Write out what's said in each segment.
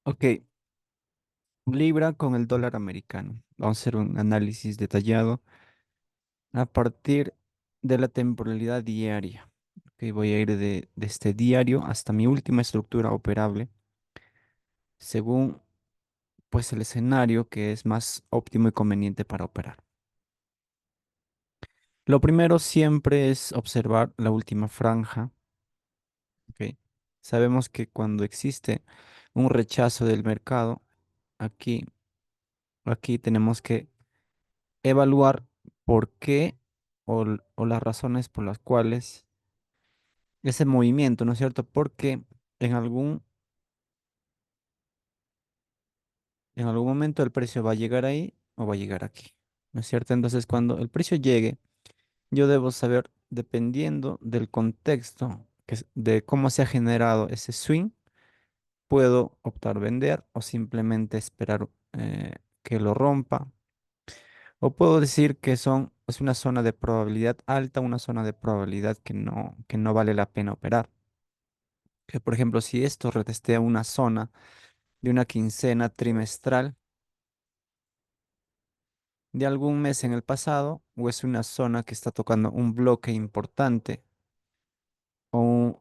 Ok, Libra con el dólar americano. Vamos a hacer un análisis detallado a partir de la temporalidad diaria. Ok, voy a ir de este diario hasta mi última estructura operable, según pues el escenario que es más óptimo y conveniente para operar. Lo primero siempre es observar la última franja. Ok. Sabemos que cuando existe un rechazo del mercado, aquí, aquí tenemos que evaluar por qué o las razones por las cuales ese movimiento, ¿no es cierto? Porque en en algún momento el precio va a llegar ahí o va a llegar aquí, ¿no es cierto? Entonces, cuando el precio llegue, yo debo saber, dependiendo del contexto, de cómo se ha generado ese swing, puedo optar vender o simplemente esperar que lo rompa. O puedo decir que es una zona de probabilidad alta, una zona de probabilidad que no vale la pena operar. Que por ejemplo, si esto retestea una zona de una quincena trimestral de algún mes en el pasado, o es una zona que está tocando un bloque importante o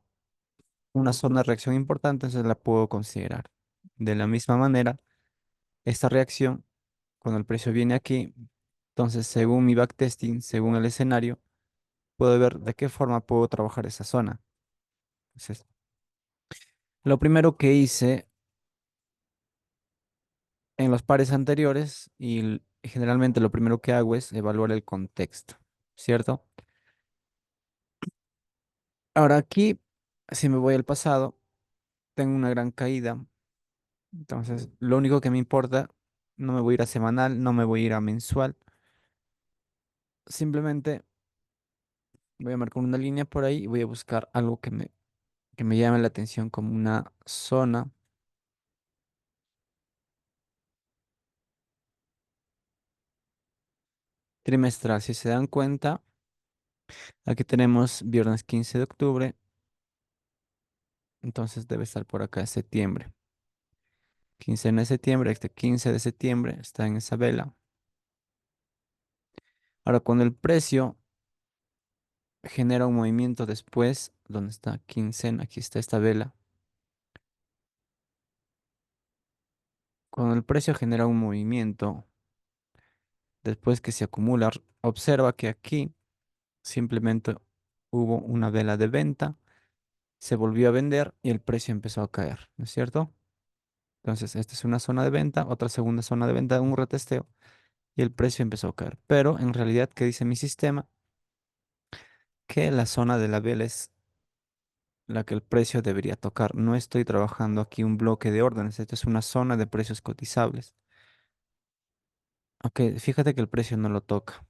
una zona de reacción importante, entonces la puedo considerar. De la misma manera, esta reacción, cuando el precio viene aquí, entonces según mi backtesting, según el escenario, puedo ver de qué forma puedo trabajar esa zona. Entonces, lo primero que hice en los pares anteriores generalmente lo primero que hago es evaluar el contexto, ¿cierto? Ahora aquí, si me voy al pasado, tengo una gran caída. Entonces, lo único que me importa, no me voy a ir a semanal, no me voy a ir a mensual. Simplemente voy a marcar una línea por ahí y voy a buscar algo que me llame la atención como una zona trimestral. Si se dan cuenta, aquí tenemos viernes 15 de octubre, entonces debe estar por acá septiembre. 15 de septiembre, este 15 de septiembre está en esa vela. Ahora, cuando el precio genera un movimiento después, ¿dónde está quincena? Aquí está esta vela. Cuando el precio genera un movimiento después que se acumula, observa que aquí simplemente hubo una vela de venta, se volvió a vender y el precio empezó a caer, ¿no es cierto? Entonces, esta es una zona de venta, otra segunda zona de venta, un retesteo y el precio empezó a caer. Pero en realidad, ¿qué dice mi sistema? Que la zona de la vela es la que el precio debería tocar. No estoy trabajando aquí un bloque de órdenes, esto es una zona de precios cotizables. Ok, fíjate que el precio no lo toca.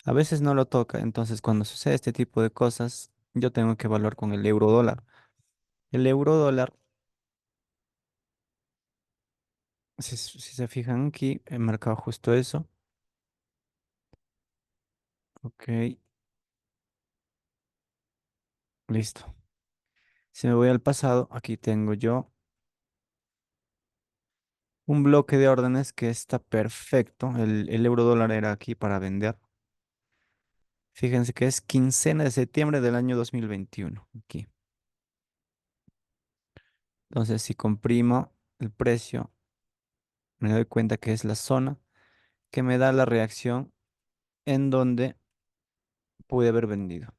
A veces no lo toca, entonces cuando sucede este tipo de cosas, yo tengo que evaluar con el euro dólar. El euro dólar, si se fijan aquí, he marcado justo eso. Ok, listo. Si me voy al pasado, aquí tengo yo un bloque de órdenes que está perfecto. El euro dólar era aquí para vender. Fíjense que es quincena de septiembre del año 2021. Aquí. Entonces, si comprimo el precio, me doy cuenta que es la zona que me da la reacción en donde pude haber vendido.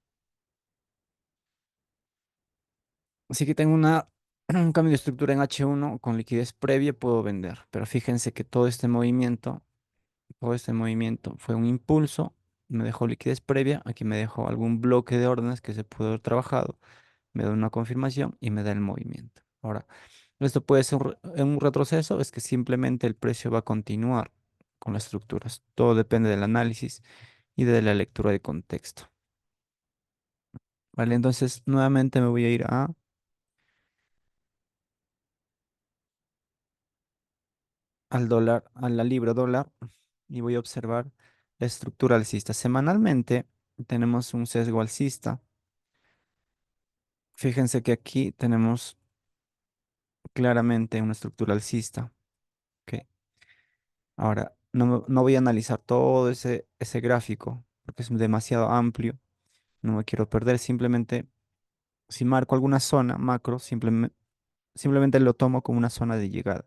Así que tengo un cambio de estructura en H1 con liquidez previa, puedo vender. Pero fíjense que todo este movimiento fue un impulso, me dejó liquidez previa, aquí me dejó algún bloque de órdenes que se pudo haber trabajado, me da una confirmación y me da el movimiento. Ahora, esto puede ser un retroceso, es que simplemente el precio va a continuar con las estructuras. Todo depende del análisis y de la lectura de contexto. Vale, entonces nuevamente me voy a ir al dólar, a la libra dólar y voy a observar la estructura alcista. Semanalmente tenemos un sesgo alcista. Fíjense que aquí tenemos claramente una estructura alcista. Ok. Ahora, no voy a analizar todo ese gráfico porque es demasiado amplio. No me quiero perder. Simplemente, si marco alguna zona macro, simplemente lo tomo como una zona de llegada.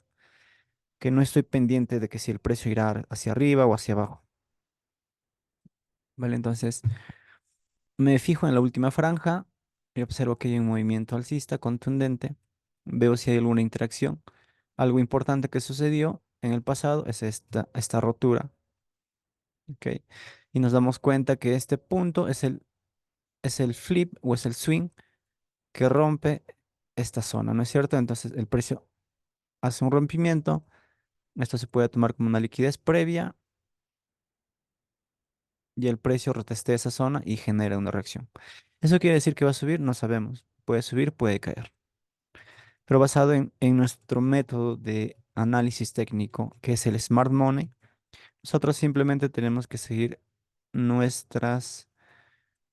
Que no estoy pendiente de que si el precio irá hacia arriba o hacia abajo. ¿Vale? Entonces, me fijo en la última franja y observo que hay un movimiento alcista contundente. Veo si hay alguna interacción. Algo importante que sucedió en el pasado es esta rotura. ¿Ok? Y nos damos cuenta que este punto es el flip o es el swing que rompe esta zona, ¿no es cierto? Entonces el precio hace un rompimiento. Esto se puede tomar como una liquidez previa y el precio retestea esa zona y genera una reacción. ¿Eso quiere decir que va a subir? No sabemos. Puede subir, puede caer. Pero basado en nuestro método de análisis técnico, que es el Smart Money, nosotros simplemente tenemos que seguir nuestras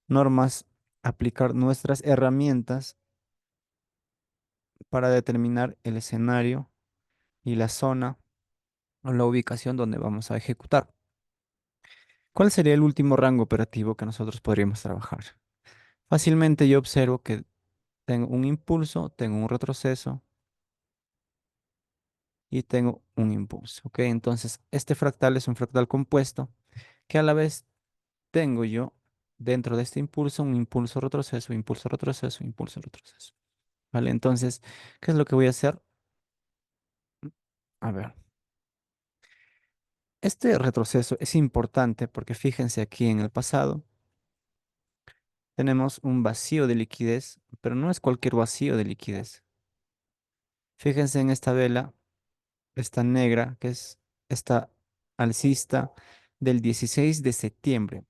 normas, aplicar nuestras herramientas para determinar el escenario y la zona o la ubicación donde vamos a ejecutar. ¿Cuál sería el último rango operativo que nosotros podríamos trabajar? Fácilmente yo observo que tengo un impulso, tengo un retroceso y tengo un impulso. ¿Ok? Entonces, este fractal es un fractal compuesto que a la vez tengo yo dentro de este impulso un impulso retroceso, impulso retroceso, impulso retroceso. ¿Vale? Entonces, ¿qué es lo que voy a hacer? A ver, este retroceso es importante porque fíjense aquí en el pasado tenemos un vacío de liquidez, pero no es cualquier vacío de liquidez. Fíjense en esta vela, esta negra, que es esta alcista del 16 de septiembre.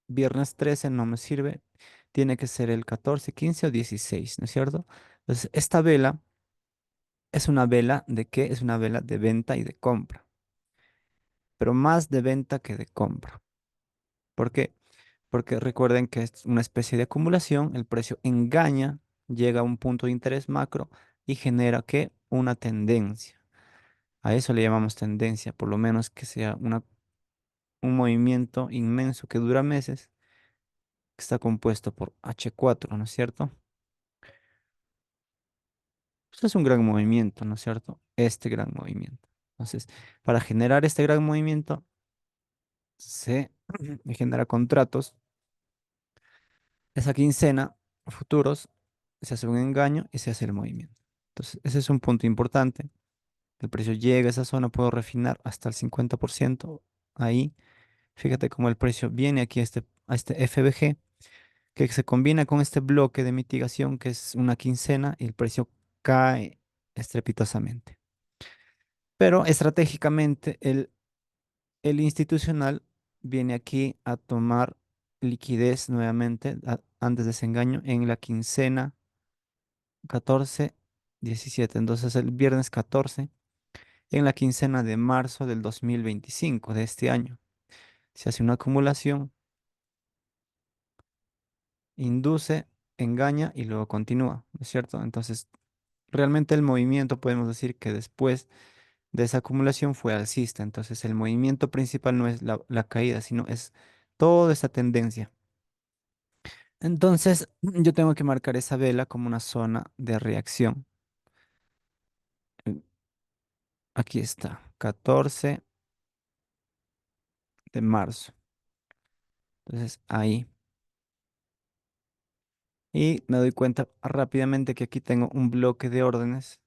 Viernes 13 no me sirve, tiene que ser el 14, 15 o 16, ¿no es cierto? Entonces, esta vela es una vela de qué? Es una vela de venta y de compra, pero más de venta que de compra. ¿Por qué? Porque recuerden que es una especie de acumulación, el precio engaña, llega a un punto de interés macro y genera ¿qué? Una tendencia. A eso le llamamos tendencia, por lo menos que sea un movimiento inmenso que dura meses, que está compuesto por H4, ¿no es cierto? Esto es un gran movimiento, ¿no es cierto? Este gran movimiento. Entonces, para generar este gran movimiento, se genera contratos. Esa quincena, futuros, se hace un engaño y se hace el movimiento. Entonces, ese es un punto importante. El precio llega a esa zona, puedo refinar hasta el 50% ahí. Fíjate cómo el precio viene aquí a este FBG, que se combina con este bloque de mitigación, que es una quincena, y el precio cae estrepitosamente. Pero estratégicamente, el institucional viene aquí a tomar liquidez nuevamente antes de ese engaño en la quincena 14, 17. Entonces el viernes 14 en la quincena de marzo del 2025 de este año. Se hace una acumulación, induce, engaña y luego continúa, ¿no es cierto? Entonces, realmente el movimiento podemos decir que después de esa acumulación fue alcista. Entonces, el movimiento principal no es la caída, sino es toda esa tendencia. Entonces, yo tengo que marcar esa vela como una zona de reacción. Eh, Aquí está, 14 de marzo. Entonces, ahí. Y me doy cuenta rápidamente que aquí tengo un bloque de órdenes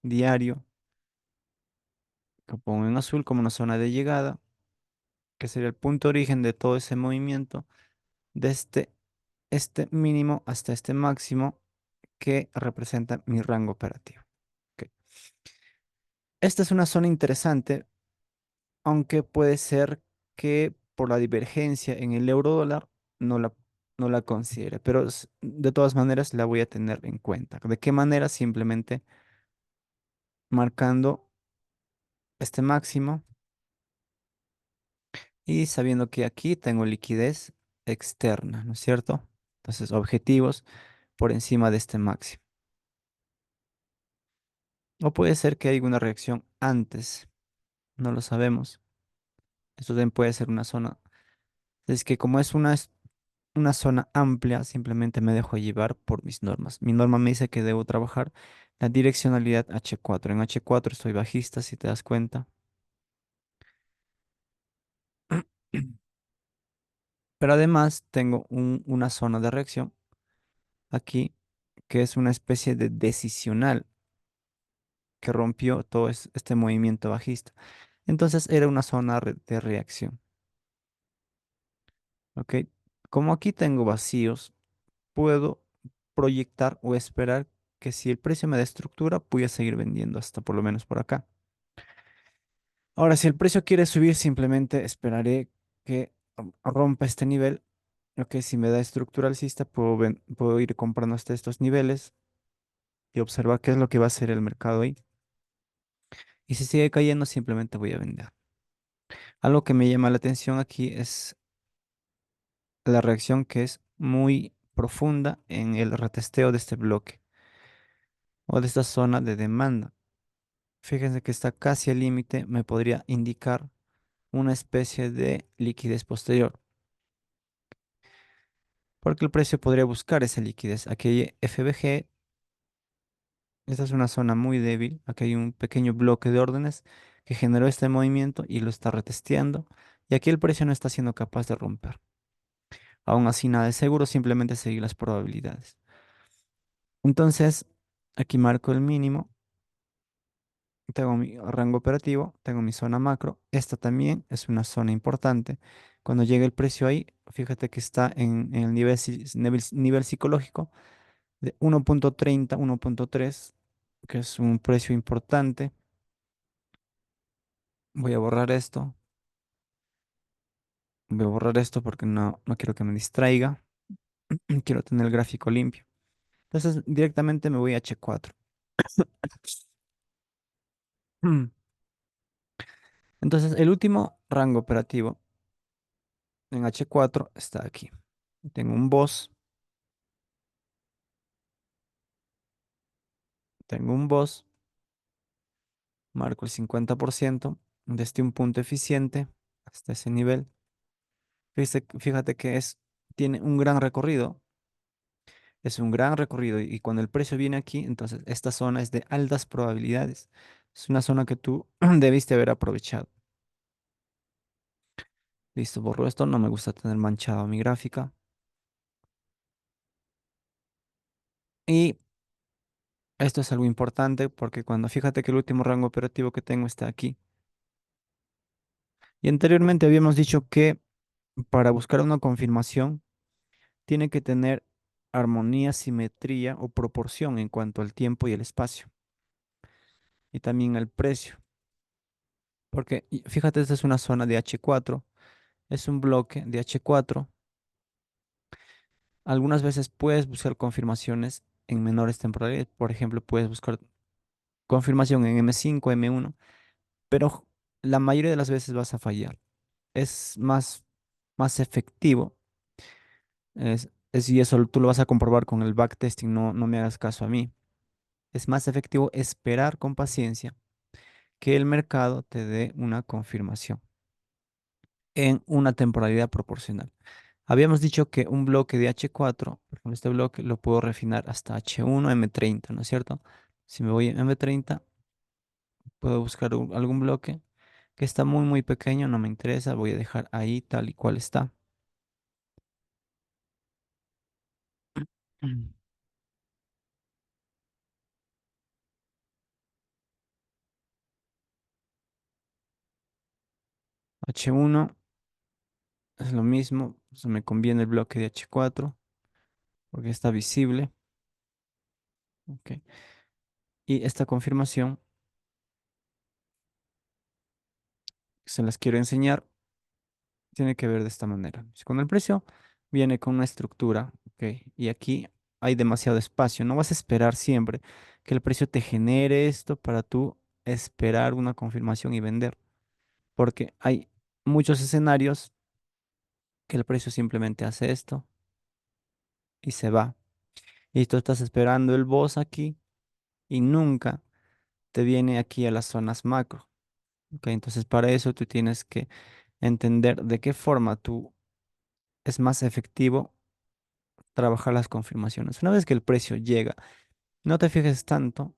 diario que pongo en azul como una zona de llegada, que sería el punto origen de todo ese movimiento, desde este mínimo hasta este máximo que representa mi rango operativo. Ok. Esta es una zona interesante, aunque puede ser que por la divergencia en el euro dólar no la, no la considere, pero de todas maneras la voy a tener en cuenta. ¿De qué manera? Simplemente marcando este máximo y sabiendo que aquí tengo liquidez externa, ¿no es cierto? Entonces, objetivos por encima de este máximo. O puede ser que haya una reacción antes, no lo sabemos. Esto también puede ser una zona. Es que como es una zona amplia, simplemente me dejo llevar por mis normas. Mi norma me dice que debo trabajar la direccionalidad H4. En H4 estoy bajista, si te das cuenta. Pero además tengo una zona de reacción aquí, que es una especie de decisional que rompió todo este movimiento bajista. Entonces era una zona de reacción. ¿Ok? Como aquí tengo vacíos, puedo proyectar o esperar que si el precio me da estructura, voy a seguir vendiendo hasta por lo menos por acá. Ahora, si el precio quiere subir, simplemente esperaré que rompa este nivel. Ok, si me da estructura alcista, puedo ir comprando hasta estos niveles y observar qué es lo que va a hacer el mercado ahí. Y si sigue cayendo, simplemente voy a vender. Algo que me llama la atención aquí es la reacción que es muy profunda en el retesteo de este bloque o de esta zona de demanda. Fíjense que está casi al límite, me podría indicar una especie de liquidez posterior, porque el precio podría buscar esa liquidez. Aquí hay FBG, esta es una zona muy débil, aquí hay un pequeño bloque de órdenes que generó este movimiento y lo está retesteando, y aquí el precio no está siendo capaz de romper. Aún así, nada de seguro, simplemente seguir las probabilidades. Entonces, aquí marco el mínimo, tengo mi rango operativo, tengo mi zona macro. Esta también es una zona importante. Cuando llegue el precio ahí, fíjate que está en el nivel psicológico de 1.30, 1.3, que es un precio importante. Voy a borrar esto. Voy a borrar esto porque no quiero que me distraiga. Quiero tener el gráfico limpio. Entonces, directamente me voy a H4. Entonces, el último rango operativo en H4 está aquí. Tengo un boss, tengo un boss, marco el 50% desde un punto eficiente hasta ese nivel. Fíjate que tiene un gran recorrido, es un gran recorrido y cuando el precio viene aquí, entonces esta zona es de altas probabilidades. Es una zona que tú debiste haber aprovechado. Listo, borro esto, no me gusta tener manchado mi gráfica. Y esto es algo importante porque cuando fíjate que el último rango operativo que tengo está aquí. Y anteriormente habíamos dicho que para buscar una confirmación tiene que tener armonía, simetría o proporción en cuanto al tiempo y el espacio. Y también el precio. Porque fíjate, esta es una zona de H4, es un bloque de H4. Algunas veces puedes buscar confirmaciones en menores temporalidades. Por ejemplo, puedes buscar confirmación en M5, M1, pero la mayoría de las veces vas a fallar. Es más efectivo. Y eso tú lo vas a comprobar con el backtesting, no me hagas caso a mí. Es más efectivo esperar con paciencia que el mercado te dé una confirmación en una temporalidad proporcional. Habíamos dicho que un bloque de H4, por ejemplo, este bloque lo puedo refinar hasta H1, M30, ¿no es cierto? Si me voy a M30, puedo buscar algún bloque que está muy pequeño, no me interesa, voy a dejar ahí tal y cual está. Mm. H1 es lo mismo, se me conviene el bloque de H4 porque está visible. Ok. Y esta confirmación se las quiero enseñar, tiene que ver de esta manera. Si con el precio viene con una estructura, ok, y aquí hay demasiado espacio, no vas a esperar siempre que el precio te genere esto para tú esperar una confirmación y vender, porque hay muchos escenarios que el precio simplemente hace esto y se va. Y tú estás esperando el boss aquí y nunca te viene aquí a las zonas macro. ¿Ok? Entonces, para eso tú tienes que entender de qué forma tú es más efectivo trabajar las confirmaciones. Una vez que el precio llega, no te fijes tanto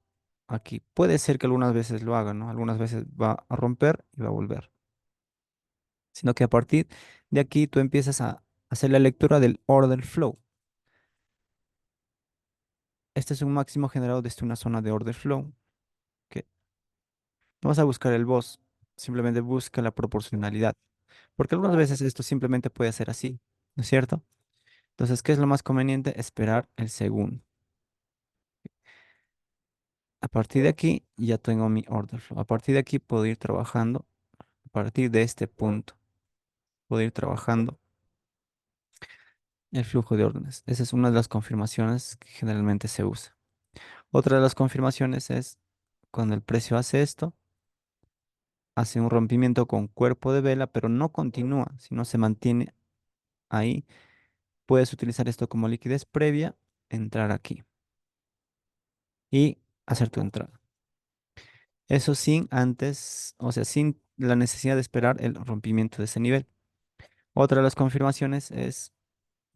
aquí. Puede ser que algunas veces lo haga, ¿no? Algunas veces va a romper y va a volver. Sino que a partir de aquí tú empiezas a hacer la lectura del order flow. Este es un máximo generado desde una zona de order flow. Que no vas a buscar el boss, simplemente busca la proporcionalidad. Porque algunas veces esto simplemente puede ser así, ¿no es cierto? Entonces, ¿qué es lo más conveniente? Esperar el segundo. A partir de aquí ya tengo mi order flow. A partir de aquí puedo ir trabajando. A partir de este punto puedo ir trabajando el flujo de órdenes. Esa es una de las confirmaciones que generalmente se usa. Otra de las confirmaciones es cuando el precio hace esto, hace un rompimiento con cuerpo de vela, pero no continúa, sino se mantiene ahí. Puedes utilizar esto como liquidez previa, entrar aquí y hacer tu entrada. Eso sin antes, o sea, sin la necesidad de esperar el rompimiento de ese nivel. Otra de las confirmaciones es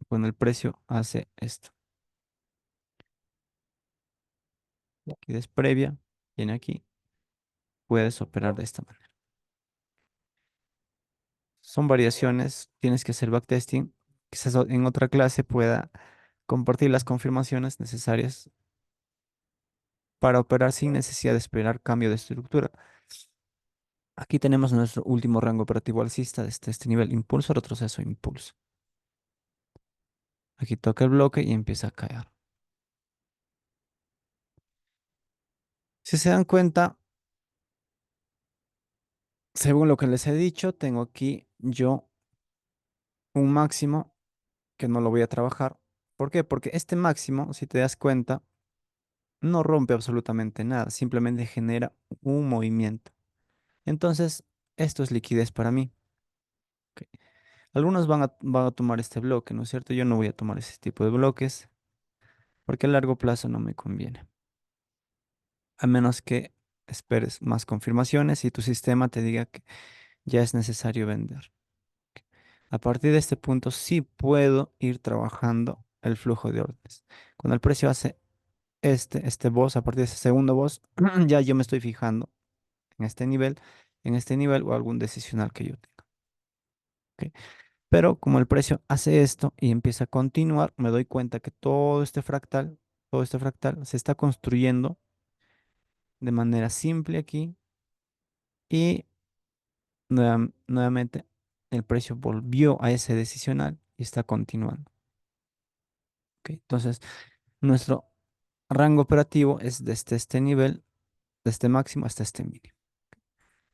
cuando el precio hace esto. Liquidez previa, viene aquí, puedes operar de esta manera. Son variaciones, tienes que hacer backtesting. Quizás en otra clase pueda compartir las confirmaciones necesarias para operar sin necesidad de esperar cambio de estructura. Aquí tenemos nuestro último rango operativo alcista desde este nivel, impulso, retroceso, impulso. Aquí toca el bloque y empieza a caer. Si se dan cuenta, según lo que les he dicho, tengo aquí yo un máximo que no lo voy a trabajar. ¿Por qué? Porque este máximo, si te das cuenta, no rompe absolutamente nada, simplemente genera un movimiento. Entonces, esto es liquidez para mí. Ok. Algunos van a tomar este bloque, ¿no es cierto? Yo no voy a tomar ese tipo de bloques porque a largo plazo no me conviene. A menos que esperes más confirmaciones y tu sistema te diga que ya es necesario vender. A partir de este punto sí puedo ir trabajando el flujo de órdenes. Cuando el precio hace este boss, a partir de ese segundo boss, ya yo me estoy fijando en este nivel o algún decisional que yo tenga. ¿Ok? Pero como el precio hace esto y empieza a continuar, me doy cuenta que todo este fractal se está construyendo de manera simple aquí y nuevamente el precio volvió a ese decisional y está continuando. ¿Ok? Entonces, nuestro rango operativo es desde este nivel, de este máximo hasta este mínimo.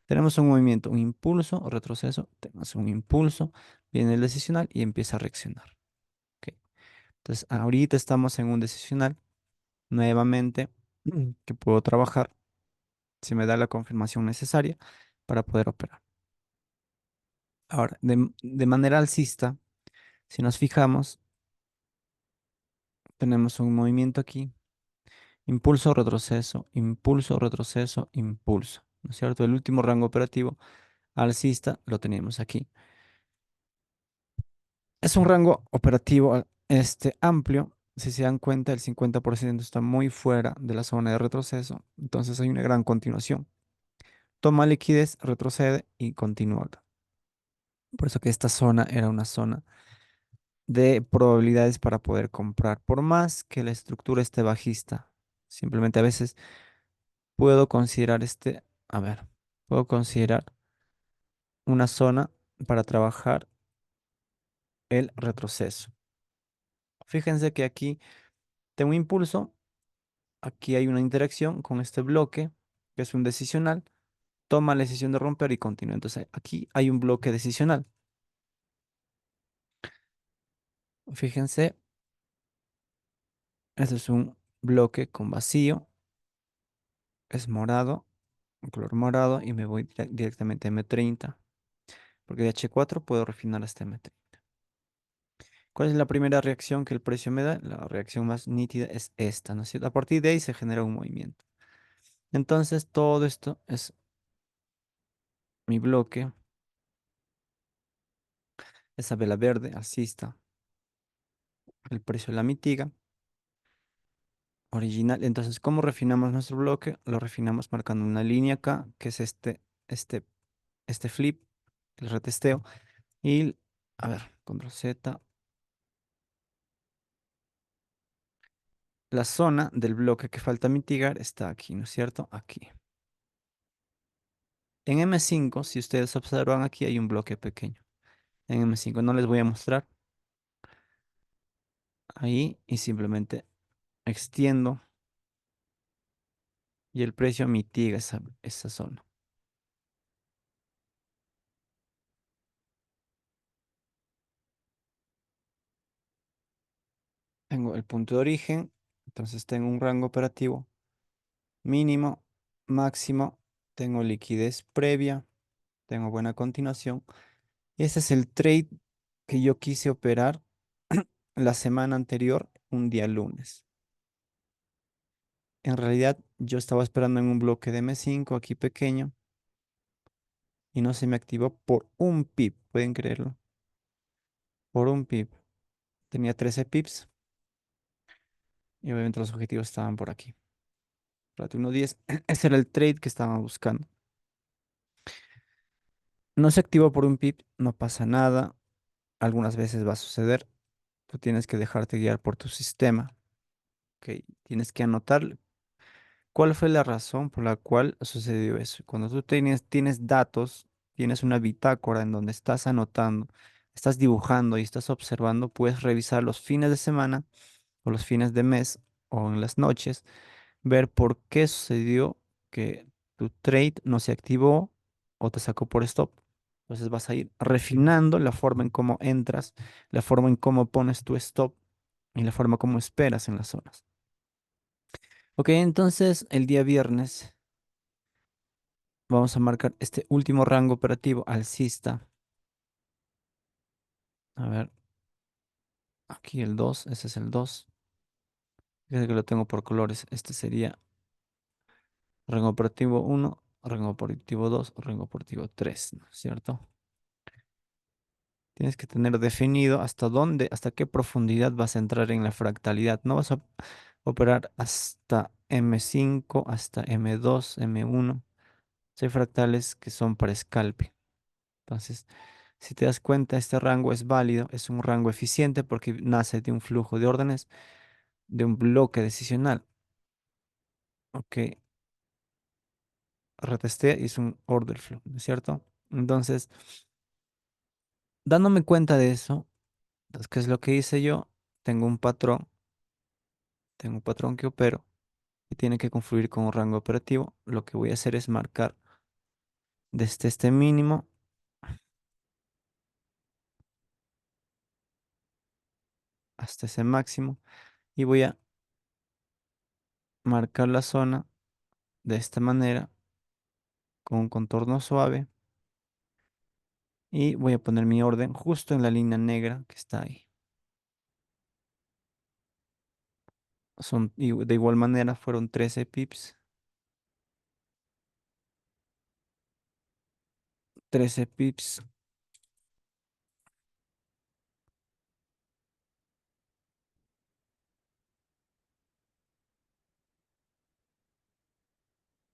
Tenemos un movimiento, un impulso o retroceso, tenemos un impulso, viene el decisional y empieza a reaccionar. ¿Ok? Entonces, ahorita estamos en un decisional nuevamente que puedo trabajar si me da la confirmación necesaria para poder operar. Ahora, de manera alcista, si nos fijamos, tenemos un movimiento aquí, impulso, retroceso, impulso, retroceso, impulso. ¿No es cierto? El último rango operativo alcista lo tenemos aquí. Es un rango operativo amplio. Si se dan cuenta, el 50% está muy fuera de la zona de retroceso. Entonces hay una gran continuación. Toma liquidez, retrocede y continúa. Por eso que esta zona era una zona de probabilidades para poder comprar. Por más que la estructura esté bajista, simplemente a veces puedo considerar a ver, puedo considerar una zona para trabajar el retroceso. Fíjense que aquí tengo un impulso. Aquí hay una interacción con este bloque, que es un decisional, toma la decisión de romper y continúa. Entonces aquí hay un bloque decisional. Fíjense, este es un bloque con vacío, es morado, un color morado y me voy directamente a M30, porque de H4 puedo refinar hasta M30. ¿Cuál es la primera reacción que el precio me da? La reacción más nítida es esta, ¿no es cierto? A partir de ahí se genera un movimiento. Entonces todo esto es mi bloque, esa vela verde, alcista, el precio la mitiga, original. Entonces, ¿cómo refinamos nuestro bloque? Lo refinamos marcando una línea acá, que es este, este flip, el retesteo. Y, a ver, control Z, la zona del bloque que falta mitigar está aquí, ¿no es cierto? Aquí. En M5, si ustedes observan aquí, hay un bloque pequeño. En M5 no les voy a mostrar ahí y simplemente extiendo y el precio mitiga esa zona. Tengo el punto de origen, entonces tengo un rango operativo mínimo, máximo, tengo liquidez previa, tengo buena continuación. Ese es el trade que yo quise operar la semana anterior, un día lunes. En realidad, yo estaba esperando en un bloque de M5 aquí pequeño y no se me activó por un pip, ¿pueden creerlo? Por un pip. Tenía 13 pips y obviamente los objetivos estaban por aquí. Plata 1.10, ese era el trade que estaba buscando. No se activó por un pip, no pasa nada. Algunas veces va a suceder. Tú tienes que dejarte guiar por tu sistema. ¿Ok? Tienes que anotar cuál fue la razón por la cual sucedió eso. Cuando tú tienes datos, tienes una bitácora en donde estás anotando, estás dibujando y estás observando, puedes revisar los fines de semana o los fines de mes o en las noches, ver por qué sucedió que tu trade no se activó o te sacó por stop. Entonces vas a ir refinando la forma en cómo entras, la forma en cómo pones tu stop y la forma como esperas en las zonas. Ok, entonces el día viernes vamos a marcar este último rango operativo alcista. A ver, aquí el 2, ese es el 2. Fíjate que lo tengo por colores. Este sería rango operativo 1, rango operativo 2, rango operativo 3, ¿no es cierto? Tienes que tener definido hasta dónde, hasta qué profundidad vas a entrar en la fractalidad. No vas a operar hasta M5, hasta M2, M1. Hay fractales que son para scalping. Entonces, si te das cuenta, este rango es válido, es un rango eficiente porque nace de un flujo de órdenes, de un bloque decisional. Ok, retesté y es un order flow, ¿no es cierto? Entonces, dándome cuenta de eso, entonces, ¿qué es lo que hice yo? Tengo un patrón, tengo un patrón que opero y tiene que confluir con un rango operativo. Lo que voy a hacer es marcar desde este mínimo hasta ese máximo y voy a marcar la zona de esta manera con un contorno suave y voy a poner mi orden justo en la línea negra que está ahí. De igual manera fueron 13 pips, 13 pips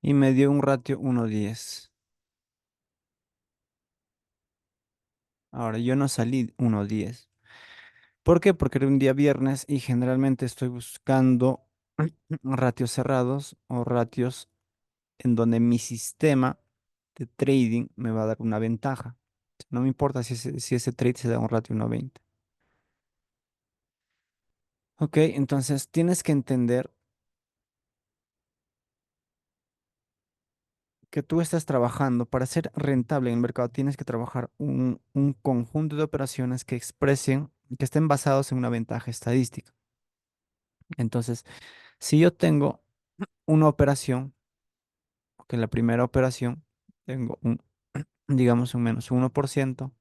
y me dio un ratio 1.10. Ahora yo no salí 1.10. ¿Por qué? Porque era un día viernes y generalmente estoy buscando ratios cerrados o ratios en donde mi sistema de trading me va a dar una ventaja. No me importa si ese trade se da un ratio 1.20. Ok, entonces tienes que entender que tú estás trabajando para ser rentable en el mercado. Tienes que trabajar un conjunto de operaciones que expresen, que estén basados en una ventaja estadística. Entonces, si yo tengo una operación, que la primera operación tengo digamos, un menos 1%.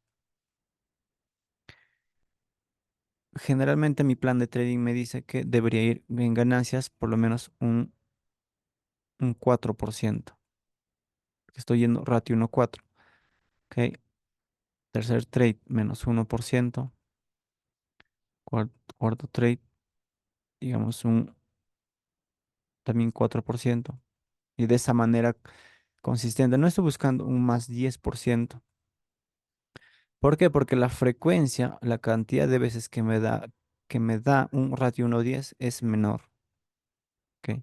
Generalmente mi plan de trading me dice que debería ir en ganancias por lo menos un un 4%. Estoy yendo ratio 1,4. Ok. Tercer trade, menos 1%. Cuarto trade, digamos también 4%. Y de esa manera consistente. No estoy buscando un más 10%. ¿Por qué? Porque la frecuencia, la cantidad de veces que me da un ratio 1,10 es menor. ¿Ok?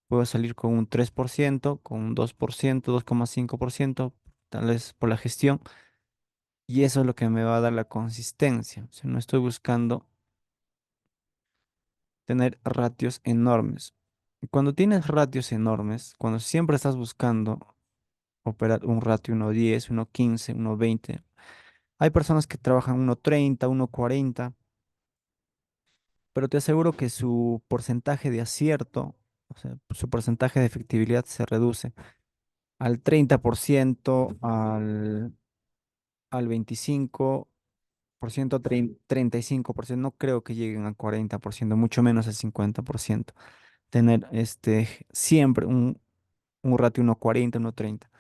Puedo salir con un 3%, con un 2%, 2,5%, tal vez por la gestión. Y eso es lo que me va a dar la consistencia. O sea, no estoy buscando tener ratios enormes. Y cuando tienes ratios enormes, cuando siempre estás buscando operar un ratio 1,10, 1,15, 1,20, hay personas que trabajan 1,30, 1,40, pero te aseguro que su porcentaje de acierto, o sea, su porcentaje de efectividad se reduce al 30%, al 25%, 35%. No creo que lleguen al 40%, mucho menos al 50%. Tener siempre un ratio 1,40, 1,30.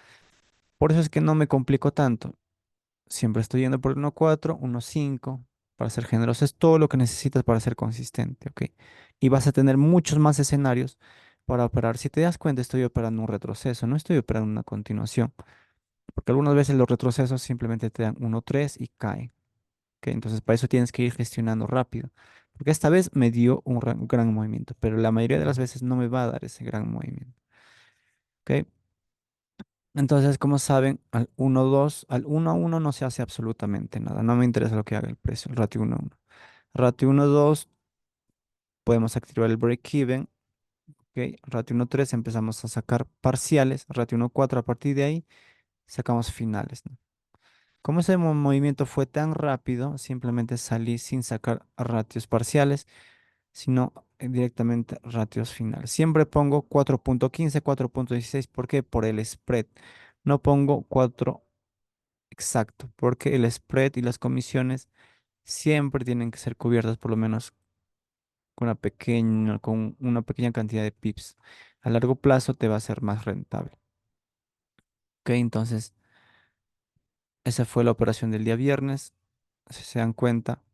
Por eso es que no me complico tanto. Siempre estoy yendo por 1,4, 1,5, para ser generoso. Es todo lo que necesitas para ser consistente, ¿ok? Y vas a tener muchos más escenarios para operar. Si te das cuenta, estoy operando un retroceso, no estoy operando una continuación. Porque algunas veces los retrocesos simplemente te dan 1,3 y caen, ¿ok? Entonces, para eso tienes que ir gestionando rápido. Porque esta vez me dio un gran movimiento, pero la mayoría de las veces no me va a dar ese gran movimiento, ¿ok? Entonces, como saben, al 1 a 1 no se hace absolutamente nada. No me interesa lo que haga el precio, el ratio 1 a 1. Ratio 1 a 2, podemos activar el break-even. ¿Ok? Ratio 1 a 3, empezamos a sacar parciales. Ratio 1 a 4, a partir de ahí, sacamos finales, ¿no? Como ese movimiento fue tan rápido, simplemente salí sin sacar ratios parciales, sino directamente ratios finales. Siempre pongo 4,15, 4,16. ¿Por qué? Por el spread. No pongo 4 exacto, porque el spread y las comisiones siempre tienen que ser cubiertas por lo menos con una pequeña cantidad de pips. A largo plazo te va a ser más rentable. Ok, entonces esa fue la operación del día viernes. Si se dan cuenta,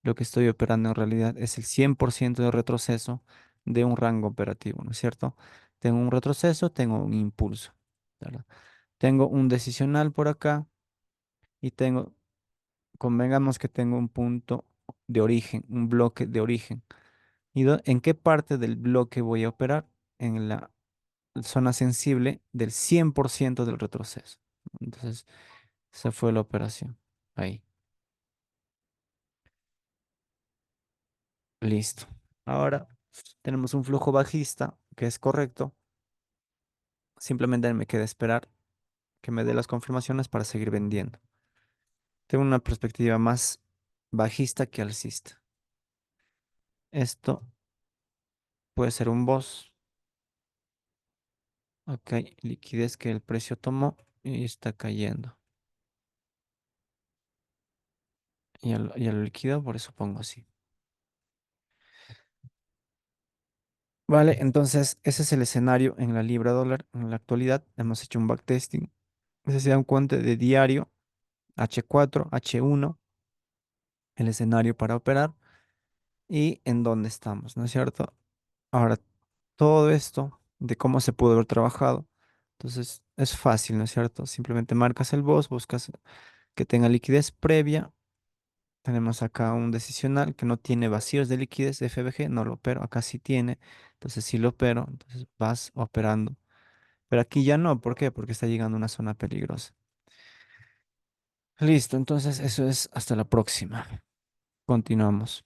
lo que estoy operando en realidad es el 100% de retroceso de un rango operativo, ¿no es cierto? Tengo un retroceso, tengo un impulso, ¿verdad? Tengo un decisional por acá y convengamos que tengo un punto de origen, un bloque de origen. ¿Y en qué parte del bloque voy a operar? En la zona sensible del 100% del retroceso. Entonces, esa fue la operación. Ahí, listo. Ahora tenemos un flujo bajista que es correcto. Simplemente me queda esperar que me dé las confirmaciones para seguir vendiendo. Tengo una perspectiva más bajista que alcista. Esto puede ser un boss. Ok, liquidez que el precio tomó y está cayendo. Ya lo liquido, por eso pongo así. Vale, entonces ese es el escenario en la libra dólar. En la actualidad hemos hecho un backtesting. Ese se da un cuenta de diario, H4, H1, el escenario para operar y en dónde estamos, ¿no es cierto? Ahora, todo esto de cómo se pudo haber trabajado. Entonces es fácil, ¿no es cierto? Simplemente marcas el boss, buscas que tenga liquidez previa. Tenemos acá un decisional que no tiene vacíos de liquidez de FBG, no lo opero, acá sí tiene, entonces sí lo opero, entonces vas operando. Pero aquí ya no, ¿por qué? Porque está llegando a una zona peligrosa. Listo, entonces eso es hasta la próxima. Continuamos.